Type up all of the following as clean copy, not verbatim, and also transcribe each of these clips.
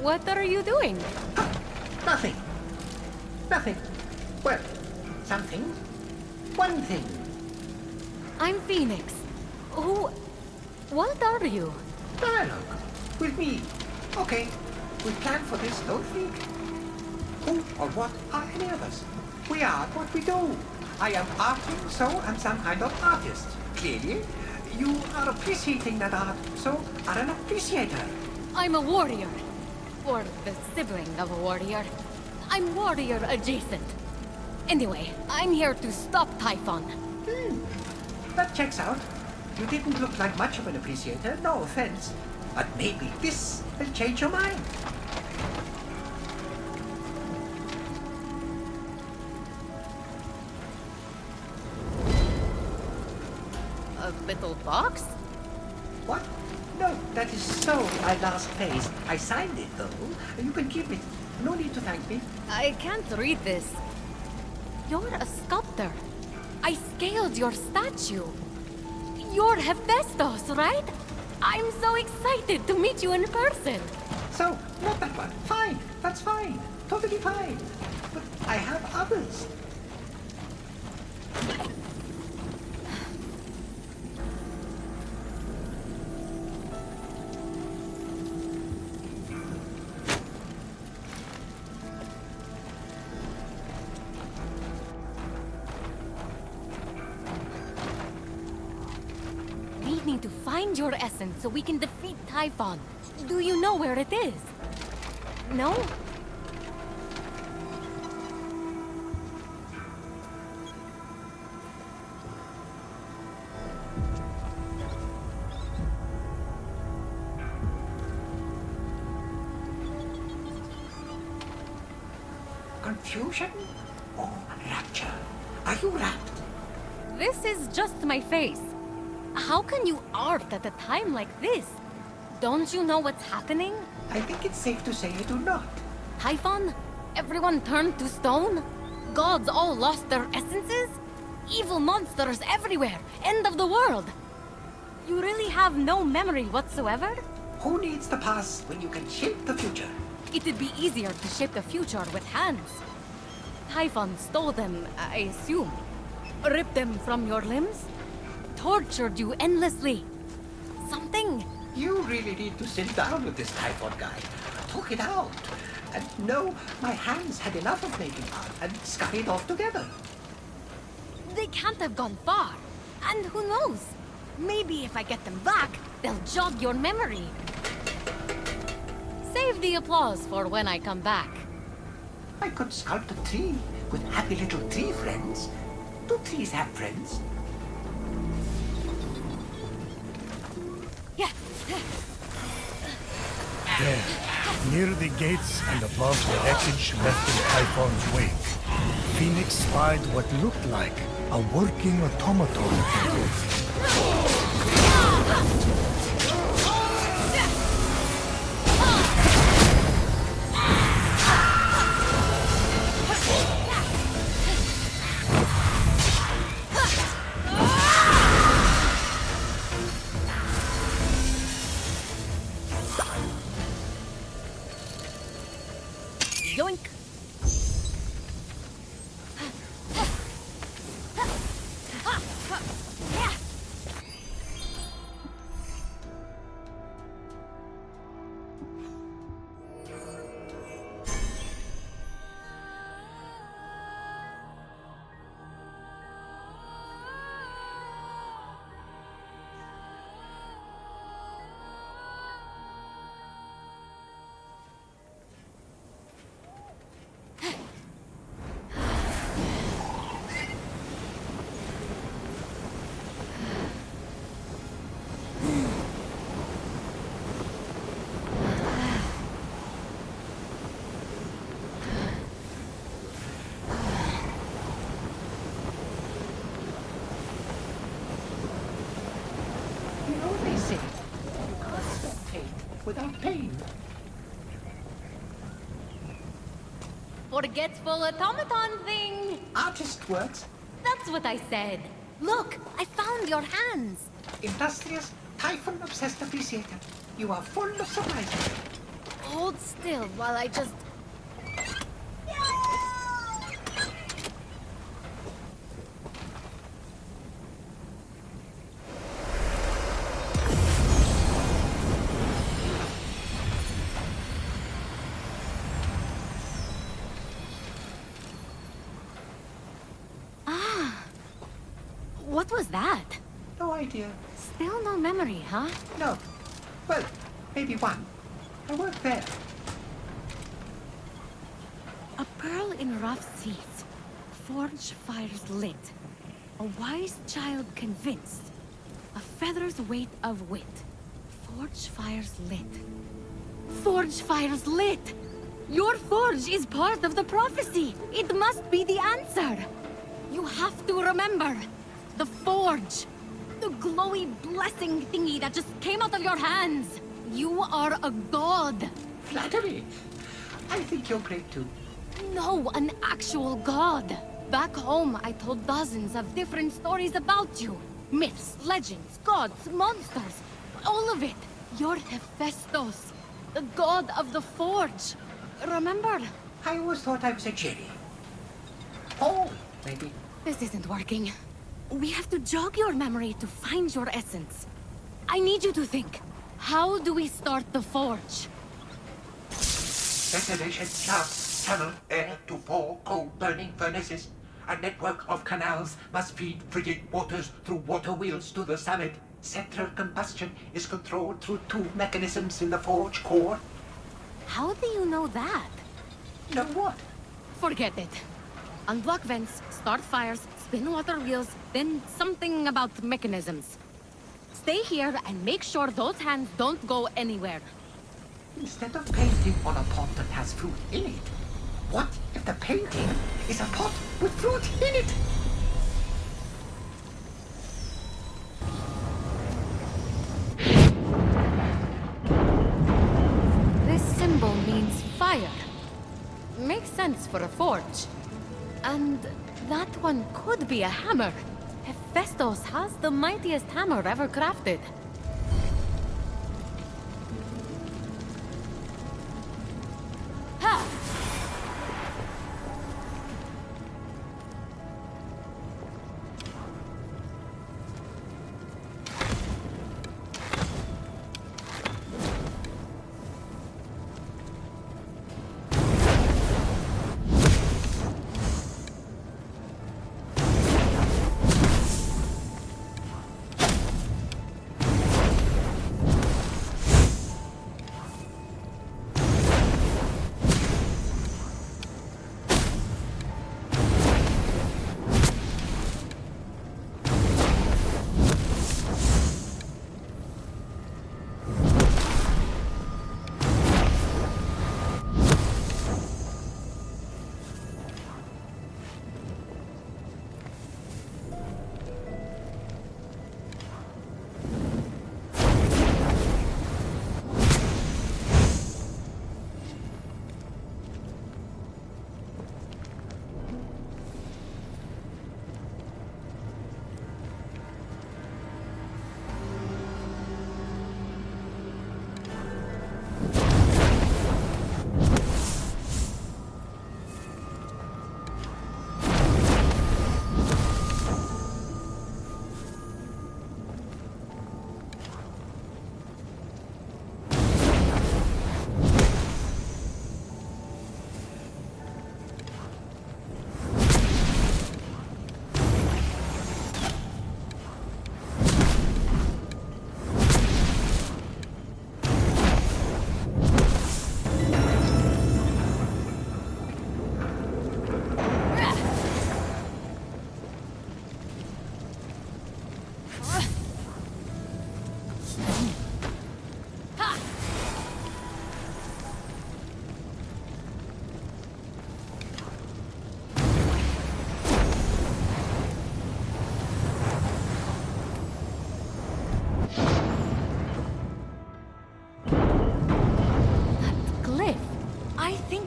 What are you doing? Nothing. Nothing. Well, something. One thing. I'm Phoenix. Who... What are you? Dialogue. With me. Okay. We planned for this, don't we? Who or what are any of us? We are what we do. I am arting, so I'm some kind of artist. Clearly, you are appreciating that art, so are an appreciator. I'm a warrior. Or the sibling of a warrior. I'm warrior adjacent. Anyway, I'm here to stop Typhon. That checks out. You didn't look like much of an appreciator, no offense. But maybe this will change your mind. A little box? What? No, that is so my last phase. I signed it, though. You can keep it. No need to thank me. I can't read this. You're a sculptor. I scaled your statue. You're Hephaestus, right? I'm so excited to meet you in person. So, not that one. Fine. That's fine. Totally fine. But I have others. We need to find your essence so we can defeat Typhon. Do you know where it is? No? Confusion or rapture? Are you rapt? This is just my face. How can you art at a time like this? Don't you know what's happening? I think it's safe to say I do not. Typhon? Everyone turned to stone? Gods all lost their essences? Evil monsters everywhere! End of the world! You really have no memory whatsoever? Who needs the past when you can shape the future? It'd be easier to shape the future with hands. Typhon stole them, I assume. Ripped them from your limbs? Tortured you endlessly. Something? You really need to sit down with this Typhon guy. Talk it out. And no, my hands had enough of making art and scurried off together. They can't have gone far. And who knows? Maybe if I get them back, they'll jog your memory. Save the applause for when I come back. I could sculpt a tree with happy little tree friends. Do trees have friends? Yeah. There, near the gates and above the wreckage left in Typhon's wake, Phoenix spied what looked like a working automaton. Yoink! You know they say you can't spectate without pain. Forgetful automaton thing! Artist works. That's what I said. Look, I found your hands. Industrious, Typhon-obsessed appreciator. You are full of surprises. Hold still while I just... What was that? No idea. Still no memory, huh? No. Well, maybe one. I worked there. A pearl in rough seas. Forge fires lit. A wise child convinced. A feather's weight of wit. Forge fires lit. Forge fires lit! Your forge is part of the prophecy! It must be the answer! You have to remember! The forge! The glowy blessing thingy that just came out of your hands! You are a god! Flattery. I think you're great too. No, an actual god! Back home, I told dozens of different stories about you. Myths, legends, gods, monsters. All of it. You're Hephaestus, the god of the forge. Remember? I always thought I was a Jerry. Oh, maybe. This isn't working. We have to jog your memory to find your essence. I need you to think. How do we start the forge? Ventilation shafts channel air to 4 coal-burning furnaces. A network of canals must feed frigid waters through water wheels to the summit. Central combustion is controlled through 2 mechanisms in the forge core. How do you know that? Know what? Forget it. Unblock vents, start fires, spin water wheels, then something about mechanisms. Stay here and make sure those hands don't go anywhere. Instead of painting on a pot that has fruit in it, what if the painting is a pot with fruit in it? This symbol means fire. Makes sense for a forge. And that one could be a hammer. Hephaestus has the mightiest hammer ever crafted. Ha!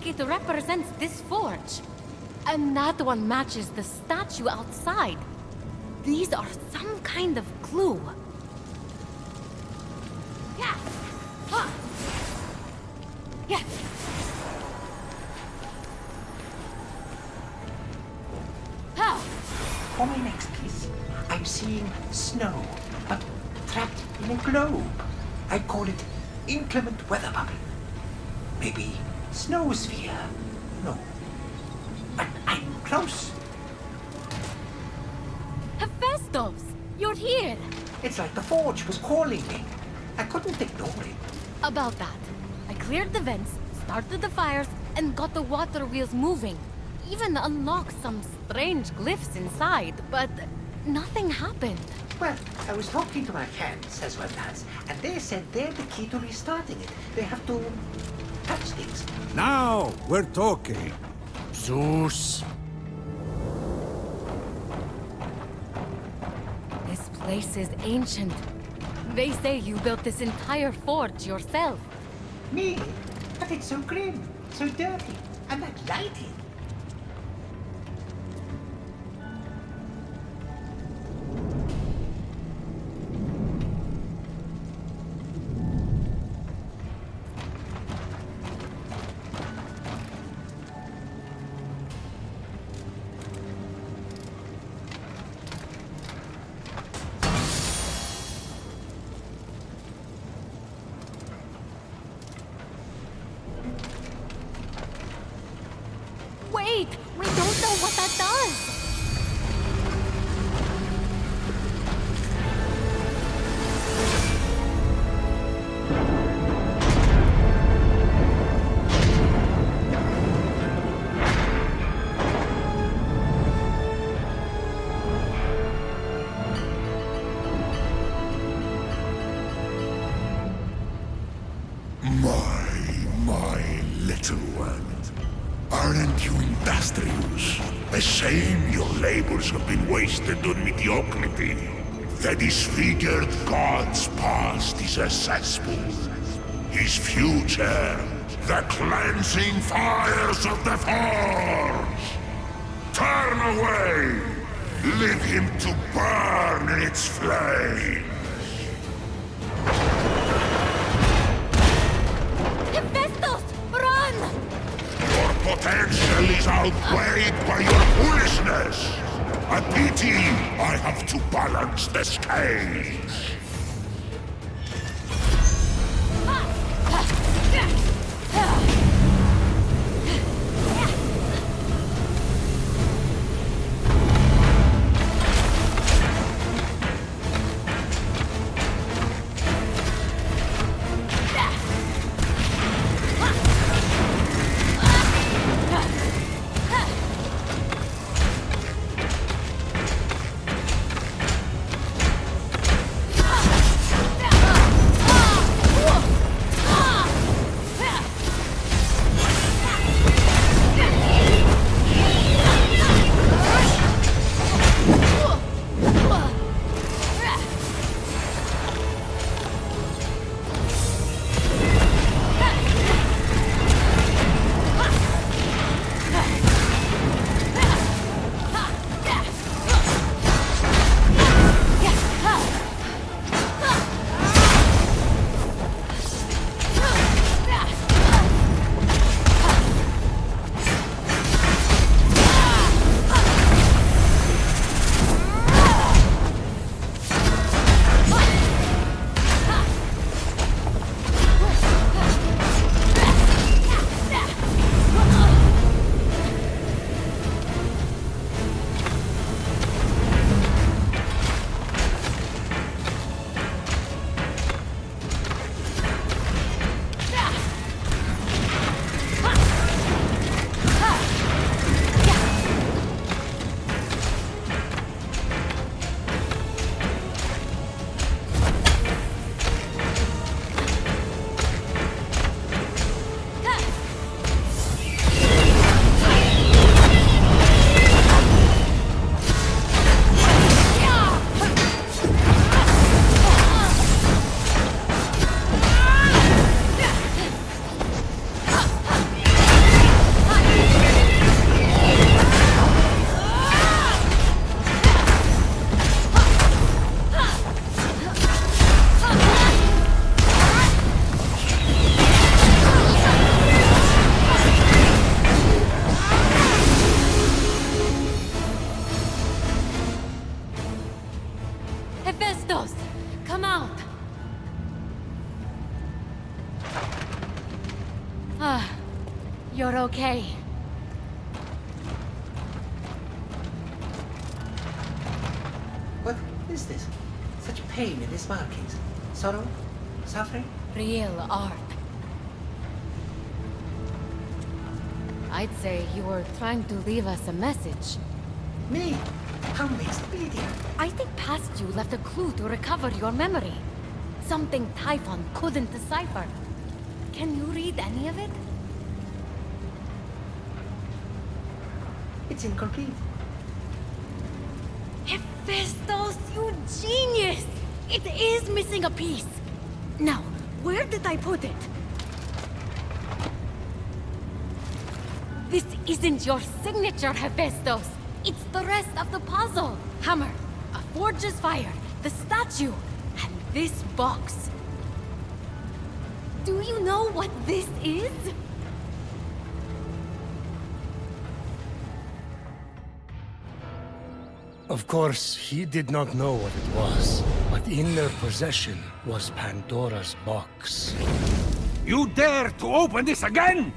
It represents this forge. And that one matches the statue outside. These are some kind of clue. Yeah. Huh. Yeah. For my next piece, I'm seeing snow, but trapped in a globe. I call it inclement weather bubble. Maybe snow sphere. No. But I'm close. Hephaestus, you're here. It's like the forge was calling me. I couldn't ignore it. About that, I cleared the vents, started the fires, and got the water wheels moving. Even unlocked some strange glyphs inside, but nothing happened. Well, I was talking to my friends as well as, and they said they're the key to restarting it. They have to touch things. Now we're talking. Zeus. This place is ancient. They say you built this entire forge yourself. Me? But it's so grim, so dirty, and that lighting. Wait! We don't know what that does! My little one. Aren't you industrious? A shame your labors have been wasted on mediocrity. The disfigured god's past is a cesspool. His future, the cleansing fires of the forge. Turn away! Leave him to burn in its flame. Hephaestus! Run! Your potential is outweighed by your foolishness. A pity I have to balance the scales. is this? Such pain in these markings. Sorrow? Suffering? Real art. I'd say you were trying to leave us a message. Me? How makes it be, dear? I think past you left a clue to recover your memory. Something Typhon couldn't decipher. Can you read any of it? It's incomplete. Hephaestus, you genius! It is missing a piece. Now, where did I put it? This isn't your signature, Hephaestus. It's the rest of the puzzle. Hammer, a forge's fire, the statue, and this box. Do you know what this is? Of course, he did not know what it was, but in their possession was Pandora's box. You dare to open this again?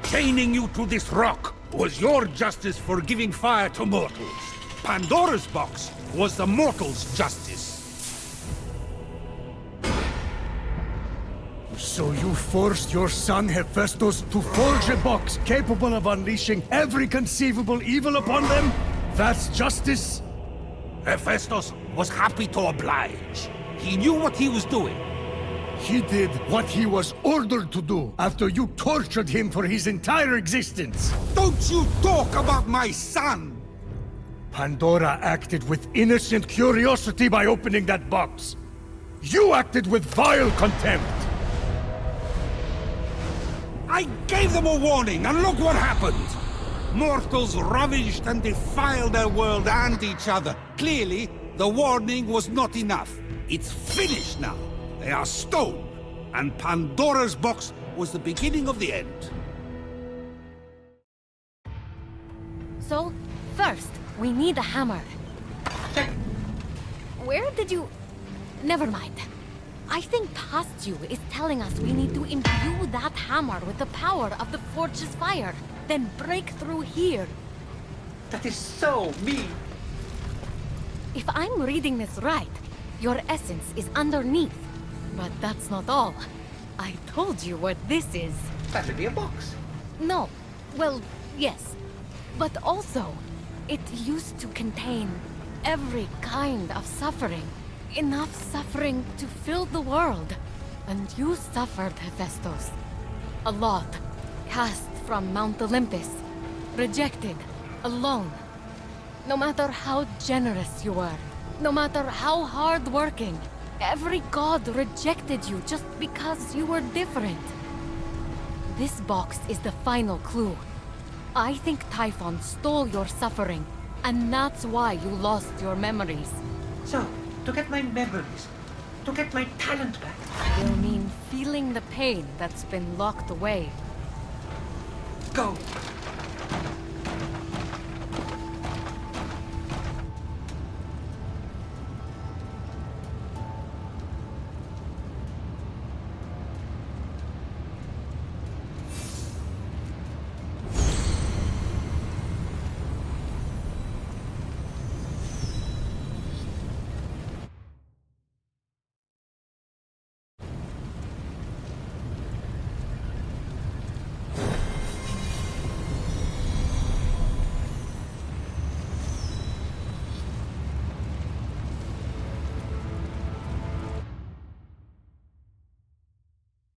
Chaining you to this rock was your justice for giving fire to mortals. Pandora's box was the mortals' justice. So you forced your son Hephaestus to forge a box capable of unleashing every conceivable evil upon them? That's justice? Hephaestus was happy to oblige. He knew what he was doing. He did what he was ordered to do after you tortured him for his entire existence. Don't you talk about my son! Pandora acted with innocent curiosity by opening that box. You acted with vile contempt. I gave them a warning, and look what happened! Mortals ravaged and defiled their world and each other. Clearly, the warning was not enough. It's finished now. They are stone. And Pandora's box was the beginning of the end. So, first, we need a hammer. Check. Where did you... Never mind. I think past you is telling us we need to imbue that hammer with the power of the forge's fire, then break through here. That is so mean. If I'm reading this right, your essence is underneath. But that's not all. I told you what this is. That would be a box. No. Well, yes. But also, it used to contain every kind of suffering. Enough suffering to fill the world. And you suffered, Hephaestus. A lot. Cast from Mount Olympus. Rejected. Alone. No matter how generous you were. No matter how hard-working. Every god rejected you just because you were different. This box is the final clue. I think Typhon stole your suffering, and that's why you lost your memories. So, to get my memories, to get my talent back. Will mean feeling the pain that's been locked away. Go.